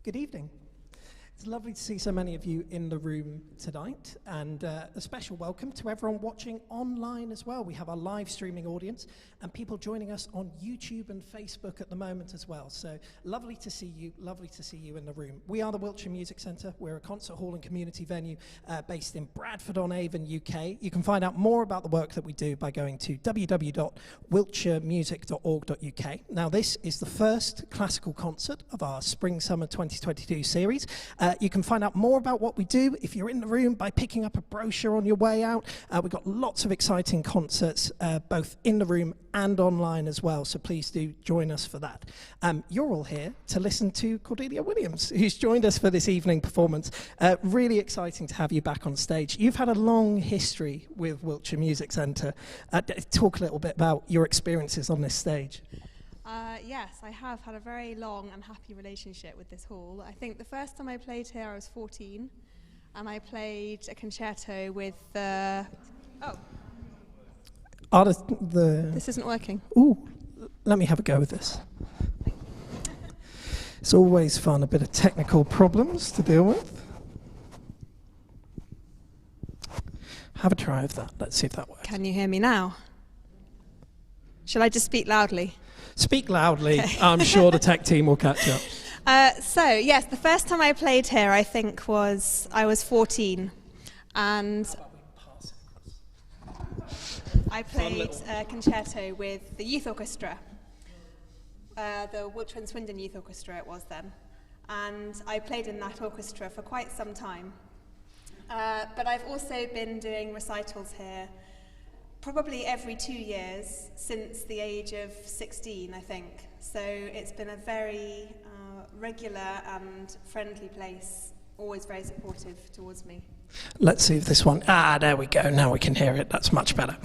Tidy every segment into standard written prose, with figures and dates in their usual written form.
Good evening. It's lovely to see so many of you in the room tonight, and a special welcome to everyone watching online as well. We have our live streaming audience and people joining us on YouTube and Facebook at the moment as well. So lovely to see you in the room. We are the Wiltshire Music Centre. We're a concert hall and community venue based in Bradford-on-Avon, UK. You can find out more about the work that we do by going to www.wiltshiremusic.org.uk. Now, this is the first classical concert of our Spring-Summer 2022 series. You can find out more about what we do if you're in the room by picking up a brochure on your way out. We've got lots of exciting concerts, both in the room and online as well, so please do join us for that. You're all here to listen to Cordelia Williams, who's joined us for this evening performance. Really exciting to have you back on stage. You've had a long history with Wiltshire Music Centre. Talk a little bit about your experiences on this stage. Yes, I have had a very long and happy relationship with this hall. I think the first time I played here I was 14, and I played a concerto with the... This isn't working. Ooh, let me have a go with this. It's always fun, a bit of technical problems to deal with. Have a try of that. Let's see if that works. Can you hear me now? Shall I just speak loudly? Speak loudly. Okay. I'm sure the tech team will catch up. So, yes, the first time I played here, I think, I was 14. And I played a concerto with the Youth Orchestra, the Wiltshire and Swindon Youth Orchestra it was then. And I played in that orchestra for quite some time. But I've also been doing recitals here probably every 2 years since the age of 16, I think. So it's been a very regular and friendly place, always very supportive towards me. Let's see if this one, there we go, now we can hear it, that's much better.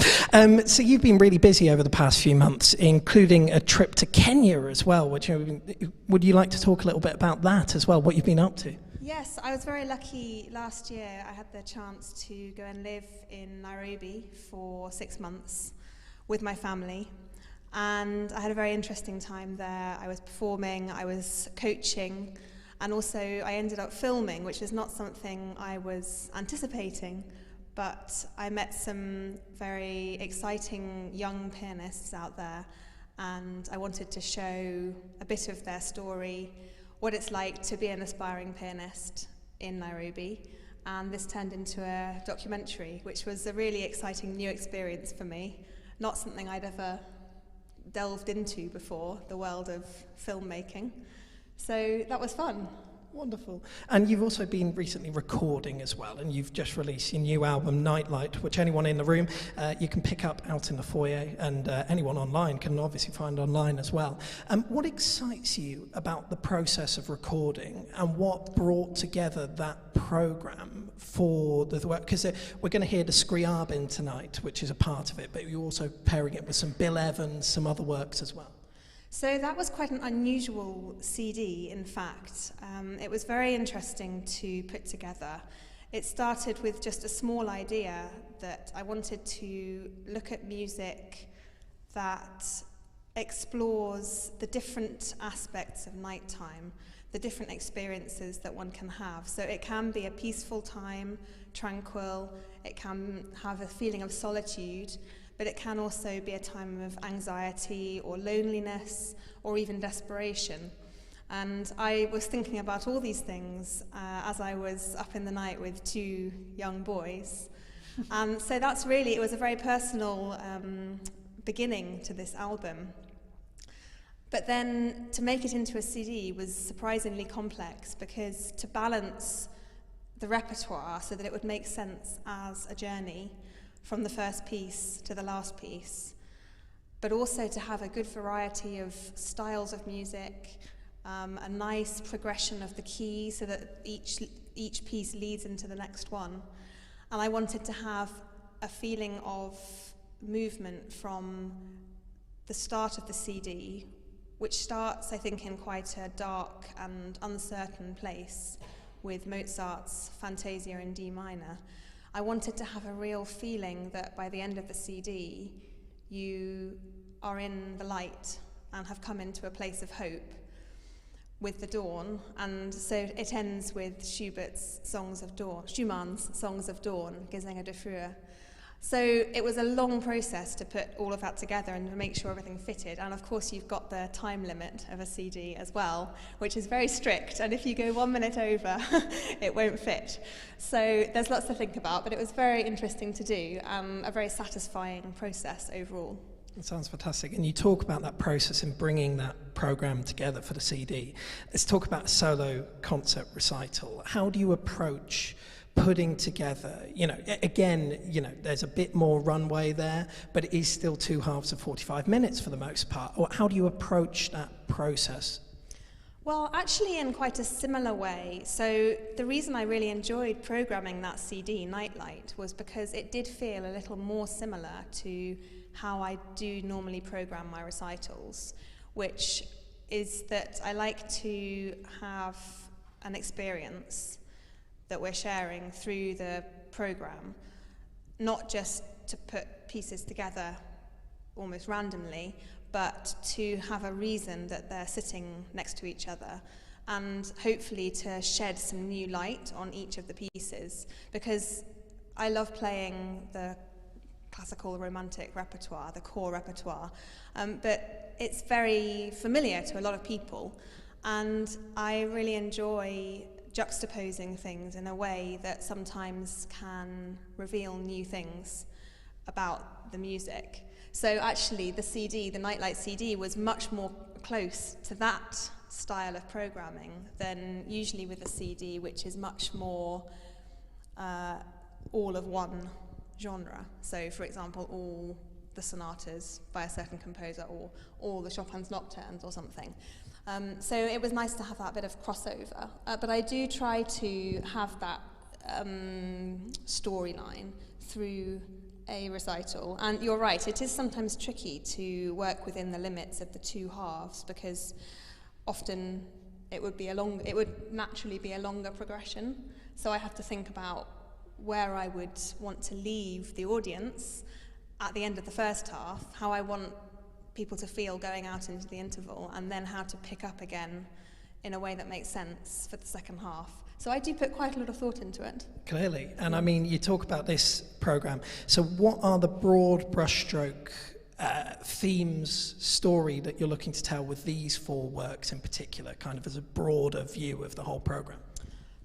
So you've been really busy over the past few months, including a trip to Kenya as well, which would you like to talk a little bit about that as well, what you've been up to? Yes, I was very lucky last year. I had the chance to go and live in Nairobi for 6 months with my family, and I had a very interesting time there. I was performing, I was coaching, and also I ended up filming, which is not something I was anticipating, but I met some very exciting young pianists out there, and I wanted to show a bit of their story, what it's like to be an aspiring pianist in Nairobi, and this turned into a documentary, which was a really exciting new experience for me, not something I'd ever delved into before, the world of filmmaking. So that was fun. Wonderful. And you've also been recently recording as well, and you've just released your new album, Nightlight, which anyone in the room you can pick up out in the foyer, and anyone online can obviously find online as well. What excites you about the process of recording, and what brought together that program for the work? Because we're going to hear the Scriabin tonight, which is a part of it, but you're also pairing it with some Bill Evans, some other works as well. So that was quite an unusual CD, in fact. It was very interesting to put together. It started with just a small idea that I wanted to look at music that explores the different aspects of nighttime, the different experiences that one can have. So it can be a peaceful time, tranquil, it can have a feeling of solitude, but it can also be a time of anxiety or loneliness or even desperation. And I was thinking about all these things as I was up in the night with 2 young boys. And so that's really, it was a very personal beginning to this album. But then to make it into a CD was surprisingly complex, because to balance the repertoire so that it would make sense as a journey from the first piece to the last piece, but also to have a good variety of styles of music, a nice progression of the key so that each piece leads into the next one. And I wanted to have a feeling of movement from the start of the CD, which starts, I think, in quite a dark and uncertain place with Mozart's Fantasia in D minor. I wanted to have a real feeling that by the end of the CD, you are in the light and have come into a place of hope. with the dawn, and so it ends with Schumann's Songs of Dawn, Gesänge der Frühe. So it was a long process to put all of that together and to make sure everything fitted. And of course you've got the time limit of a CD as well, which is very strict, and if you go 1 minute over, it won't fit. So there's lots to think about, but it was very interesting to do, a very satisfying process overall. It sounds fantastic. And you talk about that process in bringing that program together for the CD. Let's talk about a solo concert recital. How do you approach putting together, again, there's a bit more runway there, but it is still 2 halves of 45 minutes for the most part. Or how do you approach that process? Well, actually in quite a similar way. So the reason I really enjoyed programming that CD, Nightlight, was because it did feel a little more similar to how I do normally program my recitals, which is that I like to have an experience that we're sharing through the program, not just to put pieces together almost randomly, but to have a reason that they're sitting next to each other, and hopefully to shed some new light on each of the pieces, because I love playing the classical romantic repertoire, the core repertoire, but it's very familiar to a lot of people, and I really enjoy juxtaposing things in a way that sometimes can reveal new things about the music. So actually the CD, the Nightlight CD, was much more close to that style of programming than usually with a CD, which is much more all of one genre. So for example, all the sonatas by a certain composer, or all the Chopin's nocturnes or something. So it was nice to have that bit of crossover, but I do try to have that storyline through a recital. And you're right, it is sometimes tricky to work within the limits of the 2 halves, because often it would naturally be a longer progression. So I have to think about where I would want to leave the audience at the end of the first half, how I want people to feel going out into the interval, and then how to pick up again in a way that makes sense for the second half. So I do put quite a lot of thought into it. Clearly. And I mean, you talk about this program. So what are the broad brushstroke themes, story that you're looking to tell with these 4 works in particular, kind of as a broader view of the whole program?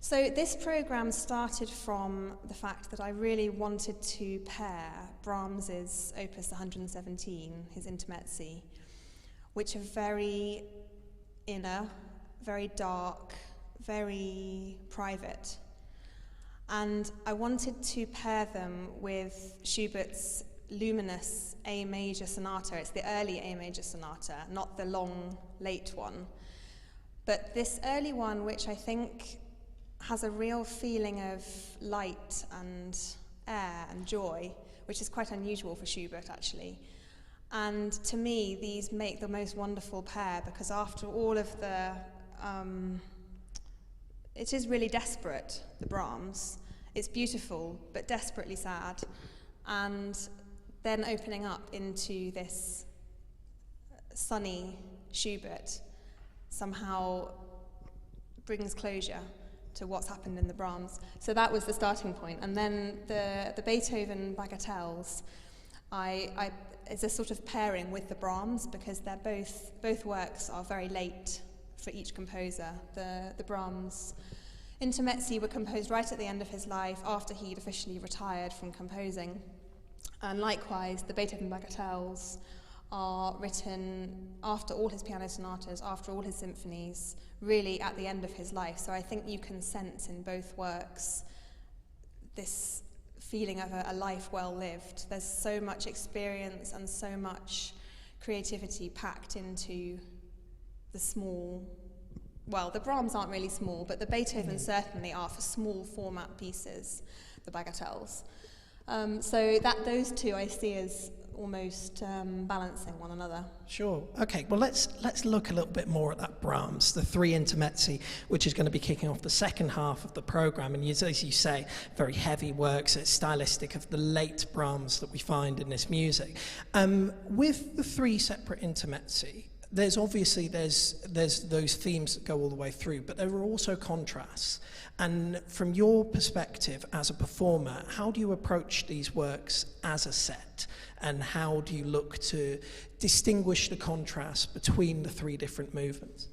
So this program started from the fact that I really wanted to pair Brahms's Opus 117, his Intermezzi, which are very inner, very dark, very private. And I wanted to pair them with Schubert's luminous A major sonata. It's the early A major sonata, not the long, late one. But this early one, which I think has a real feeling of light and air and joy, which is quite unusual for Schubert, actually. And to me, these make the most wonderful pair, because after all of the... it is really desperate, the Brahms. It's beautiful, but desperately sad. And then opening up into this sunny Schubert somehow brings closure to what's happened in the Brahms. So that was the starting point. And then the Beethoven Bagatelles, it's a sort of pairing with the Brahms, because they're both works are very late for each composer. The Brahms Intermezzi were composed right at the end of his life, after he'd officially retired from composing. And likewise, the Beethoven Bagatelles are written after all his piano sonatas, after all his symphonies, really at the end of his life. So I think you can sense in both works this feeling of a life well lived. There's so much experience and so much creativity packed into the small, well, the Brahms aren't really small, but the Beethoven certainly are for small format pieces, the Bagatelles. So those two I see as almost balancing one another. Sure. Okay. Well, let's look a little bit more at that Brahms, the 3 Intermezzi, which is going to be kicking off the second half of the program. And as you say, very heavy works. It's stylistic of the late Brahms that we find in this music. With the 3 separate Intermezzi, there's obviously there's those themes that go all the way through, but there are also contrasts. And from your perspective as a performer, how do you approach these works as a set? And how do you look to distinguish the contrast between the three different movements?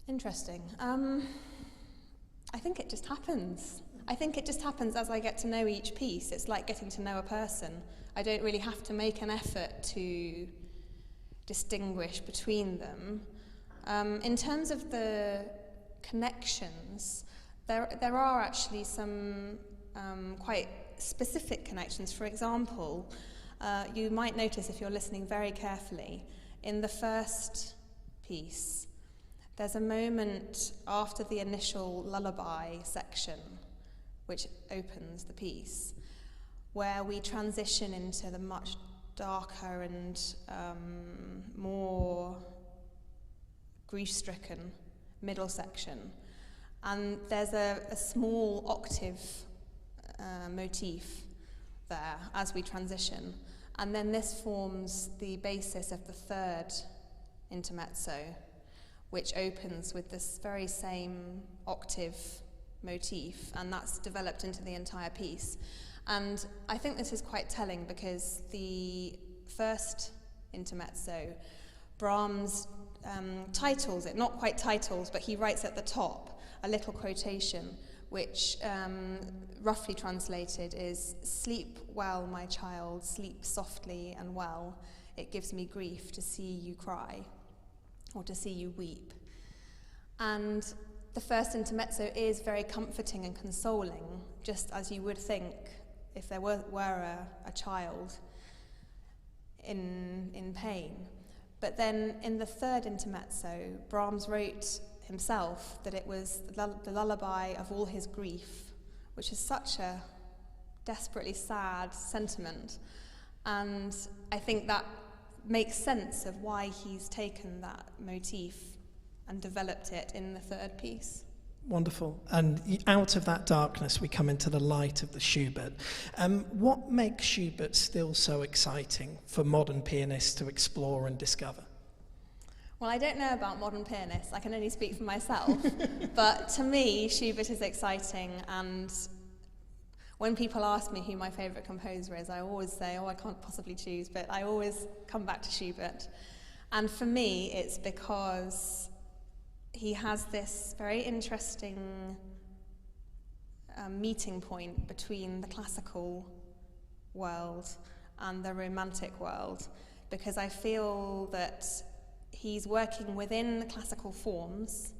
Interesting. I think it just happens. I think it just happens as I get to know each piece. It's like getting to know a person. I don't really have to make an effort to distinguish between them. In terms of the connections, there are actually some quite specific connections. For example, you might notice if you're listening very carefully, in the first piece, there's a moment after the initial lullaby section, which opens the piece, where we transition into the much darker and more grief-stricken middle section. And there's a small octave motif there as we transition. And then this forms the basis of the third intermezzo, which opens with this very same octave motif, and that's developed into the entire piece. And I think this is quite telling because the first intermezzo, Brahms titles it, not quite titles, but he writes at the top a little quotation, which roughly translated is, "Sleep well, my child, sleep softly and well. It gives me grief to see you cry, or to see you weep." And the first intermezzo is very comforting and consoling, just as you would think if there were a child in pain. But then in the third intermezzo, Brahms wrote himself that it was the lullaby of all his grief, which is such a desperately sad sentiment. And I think that makes sense of why he's taken that motif and developed it in the third piece. Wonderful. And out of that darkness, we come into the light of the Schubert. What makes Schubert still so exciting for modern pianists to explore and discover? Well, I don't know about modern pianists. I can only speak for myself. But to me, Schubert is exciting. And when people ask me who my favourite composer is, I always say, I can't possibly choose. But I always come back to Schubert. And for me, it's because he has this very interesting meeting point between the classical world and the romantic world, because I feel that he's working within classical forms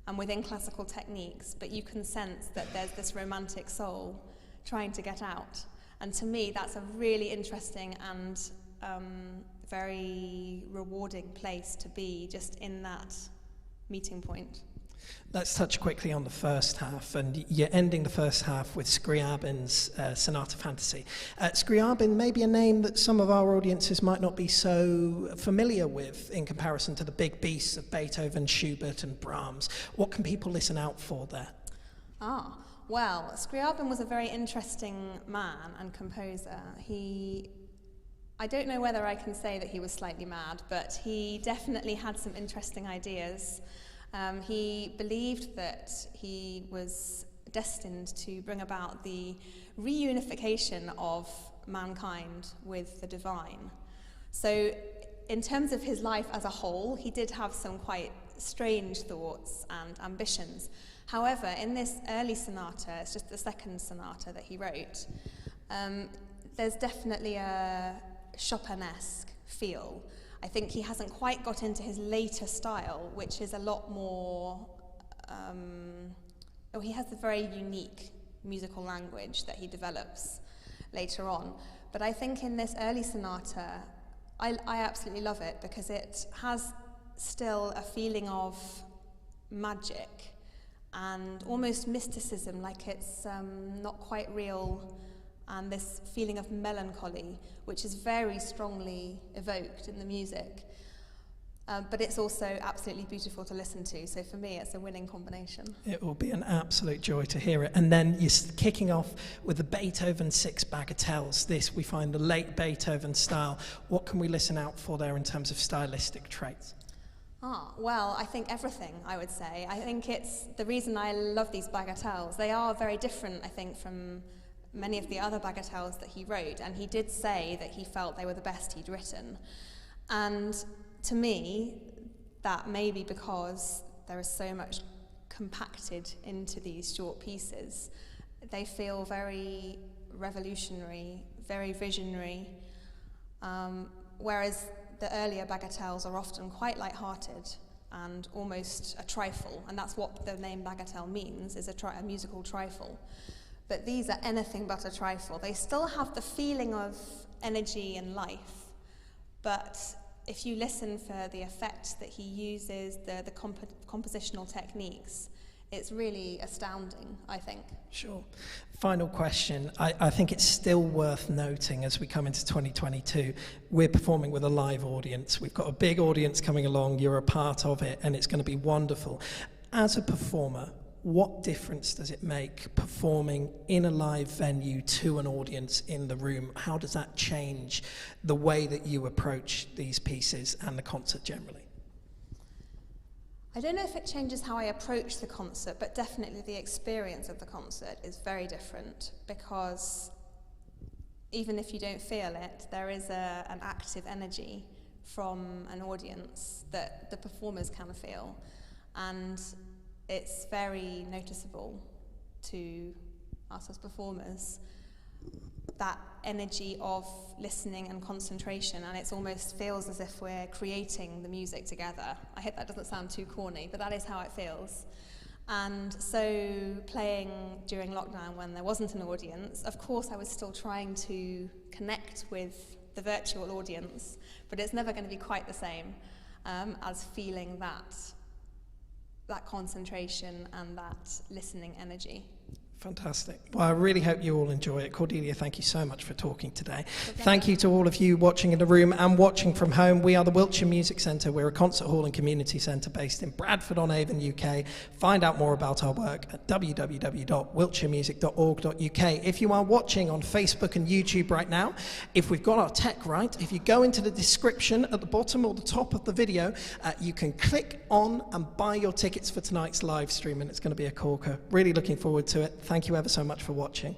and within classical techniques, but you can sense that there's this romantic soul trying to get out. And to me, that's a really interesting and very rewarding place to be, just in that meeting point. Let's touch quickly on the first half, and you're ending the first half with Scriabin's Sonata Fantasy. Scriabin may be a name that some of our audiences might not be so familiar with in comparison to the big beasts of Beethoven, Schubert and Brahms. What can people listen out for there? Well, Scriabin was a very interesting man and composer. I don't know whether I can say that he was slightly mad, but he definitely had some interesting ideas. He believed that he was destined to bring about the reunification of mankind with the divine. So in terms of his life as a whole, he did have some quite strange thoughts and ambitions. However, in this early sonata, it's just the second sonata that he wrote, there's definitely a Chopinesque feel. I think he hasn't quite got into his later style, which is a lot more, he has a very unique musical language that he develops later on. But I think in this early sonata, I absolutely love it because it has still a feeling of magic and almost mysticism, like it's not quite real, and this feeling of melancholy, which is very strongly evoked in the music. But it's also absolutely beautiful to listen to, so for me it's a winning combination. It will be an absolute joy to hear it. And then you're kicking off with the Beethoven 6 Bagatelles. This, we find the late Beethoven style. What can we listen out for there in terms of stylistic traits? Well, I think everything, I would say. I think it's the reason I love these bagatelles. They are very different, I think, from many of the other bagatelles that he wrote, and he did say that he felt they were the best he'd written. And to me, that may be because there is so much compacted into these short pieces. They feel very revolutionary, very visionary, whereas the earlier bagatelles are often quite light-hearted and almost a trifle, and that's what the name bagatelle means, is a musical trifle. But these are anything but a trifle. They still have the feeling of energy and life, but if you listen for the effect that he uses, the compositional techniques, it's really astounding, I think. Sure. Final question. I think it's still worth noting as we come into 2022, we're performing with a live audience. We've got a big audience coming along, you're a part of it, and it's going to be wonderful. As a performer, what difference does it make performing in a live venue to an audience in the room? How does that change the way that you approach these pieces and the concert generally? I don't know if it changes how I approach the concert, but definitely the experience of the concert is very different, because even if you don't feel it, there is an active energy from an audience that the performers can feel, and it's very noticeable to us as performers, that energy of listening and concentration, and it almost feels as if we're creating the music together. I hope that doesn't sound too corny, but that is how it feels. And so playing during lockdown when there wasn't an audience, of course I was still trying to connect with the virtual audience, but it's never going to be quite the same as feeling that concentration and that listening energy. Fantastic. Well, I really hope you all enjoy it. Cordelia, thank you so much for talking today. Thank you to all of you watching in the room and watching from home. We are the Wiltshire Music Centre. We're a concert hall and community centre based in Bradford-on-Avon, UK. Find out more about our work at www.wiltshiremusic.org.uk. If you are watching on Facebook and YouTube right now, if we've got our tech right, if you go into the description at the bottom or the top of the video, you can click on and buy your tickets for tonight's live stream, and it's going to be a corker. Really looking forward to it. Thank you ever so much for watching.